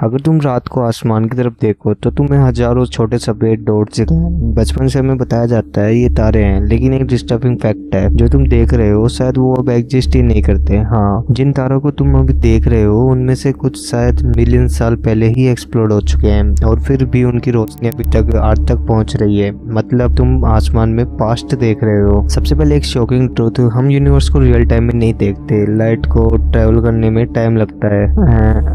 अगर तुम रात को आसमान की तरफ देखो तो तुम्हें हजारों छोटे सफेद डॉट्स दिखेंगे। बचपन से हमें बताया जाता है ये तारे हैं, लेकिन एक डिस्टर्बिंग फैक्ट है, जो तुम देख रहे हो शायद वो अब एग्जिस्ट ही नहीं करते। हाँ, जिन तारों को तुम अभी देख रहे हो उनमें से कुछ शायद मिलियन साल पहले ही एक्सप्लोड हो चुके हैं, और फिर भी उनकी रोशनी अभी तक अर्थ तक पहुंच रही है। मतलब तुम आसमान में पास्ट देख रहे हो। सबसे पहले एक शॉकिंग ट्रूथ, हम यूनिवर्स को रियल टाइम में नहीं देखते। लाइट को ट्रेवल करने में टाइम लगता है।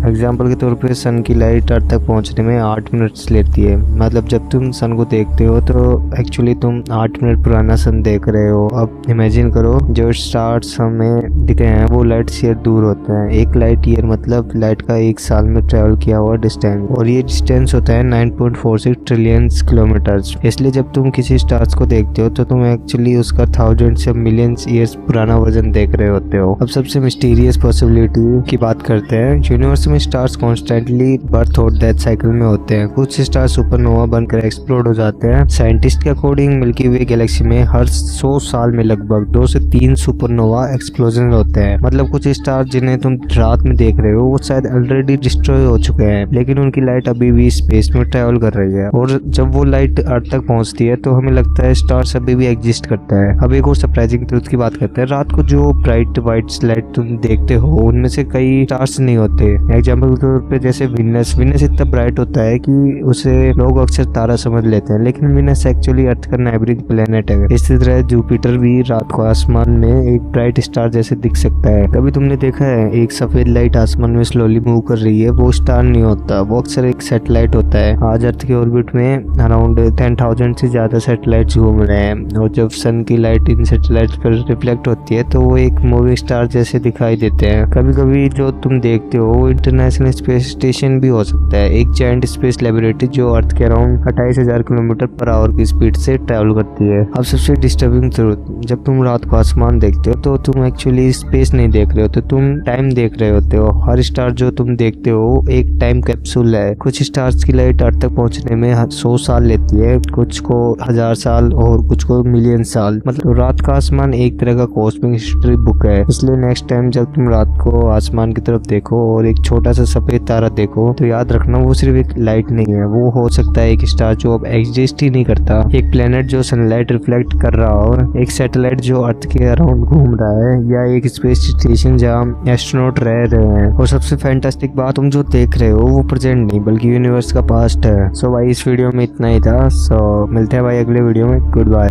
एग्जाम्पल के तौर पे सन की लाइट अर्थ तक पहुंचने में 8 मिनट्स लेती है। मतलब जब तुम सन को देखते हो तो एक्चुअली तुम 8 मिनट पुराना सन देख रहे हो। अब इमेजिन करो, जो स्टार्स हमें दिखे हैं वो लाइट ईयर दूर होते हैं। एक लाइट ईयर मतलब लाइट का 1 साल में ट्रेवल किया हुआ डिस्टेंस, और ये डिस्टेंस होता है 9.46 ट्रिलियन किलोमीटर्स। इसलिए जब तुम किसी स्टार्स को देखते हो तो तुम एक्चुअली उसका थाउजेंड्स या मिलियंस ईयर्स पुराना वर्जन देख रहे होते हो। अब सबसे मिस्टीरियस पॉसिबिलिटी की बात करते हैं। यूनिवर्स में स्टार्स कॉन्स्टेंटली बर्थ और डेथ साइकिल में होते हैं। कुछ स्टार सुपरनोवा बनकर एक्सप्लोड हो जाते हैं। साइंटिस्ट के अकॉर्डिंग मिल्की वे गैलेक्सी में हर 100 साल में लगभग 2 से 3 सुपरनोवा एक्सप्लोजन होते हैं। मतलब कुछ स्टार जिन्हें तुम रात में देख रहे हो वो शायद ऑलरेडी डिस्ट्रॉय हो चुके हैं, लेकिन उनकी लाइट अभी भी स्पेस में ट्रेवल कर रही है, और जब वो लाइट अर्थ तक पहुंचती है तो हमें लगता है स्टार्स अभी भी एग्जिस्ट करता है। अब एक और सरप्राइजिंग ट्रूथ की बात करते हैं। रात को जो ब्राइट व्हाइट लाइट तुम देखते हो उनमें से कई स्टार्स नहीं होते। एग्जाम्पल के तौर पे जैसे विनस इतना ब्राइट होता है कि उसे लोग अक्सर तारा समझ लेते हैं, लेकिन विनस एक्चुअली अर्थ का नेबरिंग प्लेनेट है। इसी तरह जुपिटर भी रात को आसमान में एक ब्राइट स्टार जैसे दिख सकता है। कभी तुमने देखा है एक सफेद लाइट आसमान में स्लोली मूव कर रही है? वो स्टार नहीं होता, वो अक्सर एक सैटेलाइट होता है। आज अर्थ के ऑर्बिट में अराउंड 10,000 से ज्यादा सैटेलाइट घूम रहे हैं, और जब सन की लाइट इन सैटेलाइट पर रिफ्लेक्ट होती है तो वो एक मूविंग स्टार जैसे दिखाई देते हैं। कभी कभी जो तुम देखते हो वो इंटरनेशनल स्पेस स्टेशन भी हो सकता है, एक जायंट स्पेस लेबोरेटरी जो अर्थ के अराउंड 28,000 किलोमीटर पर आवर की स्पीड से ट्रैवल करती है। अब सबसे डिस्टर्बिंग ट्रूथ, जब तुम रात को आसमान देखते हो तो तुम एक्चुअली स्पेस नहीं देख रहे हो, तो तुम टाइम देख रहे होते हो। हर स्टार जो तुम देखते हो एक टाइम कैप्सूल है। कुछ स्टार्स की लाइट अर्थ तक पहुंचने में 100 साल लेती है, कुछ को 1000 साल और कुछ को मिलियन साल। मतलब रात का आसमान एक तरह का कॉस्मिक हिस्ट्री बुक है। इसलिए नेक्स्ट टाइम जब तुम रात को आसमान की तरफ देखो और एक छोटा सा सफेद तारा देखो तो याद रखना वो सिर्फ एक लाइट नहीं है, वो हो सकता है एक स्टार जो अब एग्जिस्ट ही नहीं करता, एक प्लेनेट जो सनलाइट रिफ्लेक्ट कर रहा हो, एक सैटेलाइट जो अर्थ के अराउंड घूम रहा है, या एक स्पेस स्टेशन जहाँ एस्ट्रोनॉट रह रहे हैं। और सबसे फैंटास्टिक बात, तुम जो देख रहे हो वो प्रेजेंट नहीं बल्कि यूनिवर्स का पास्ट है। सो भाई इस वीडियो में इतना ही था। सो मिलते हैं भाई अगले वीडियो में। Good bye.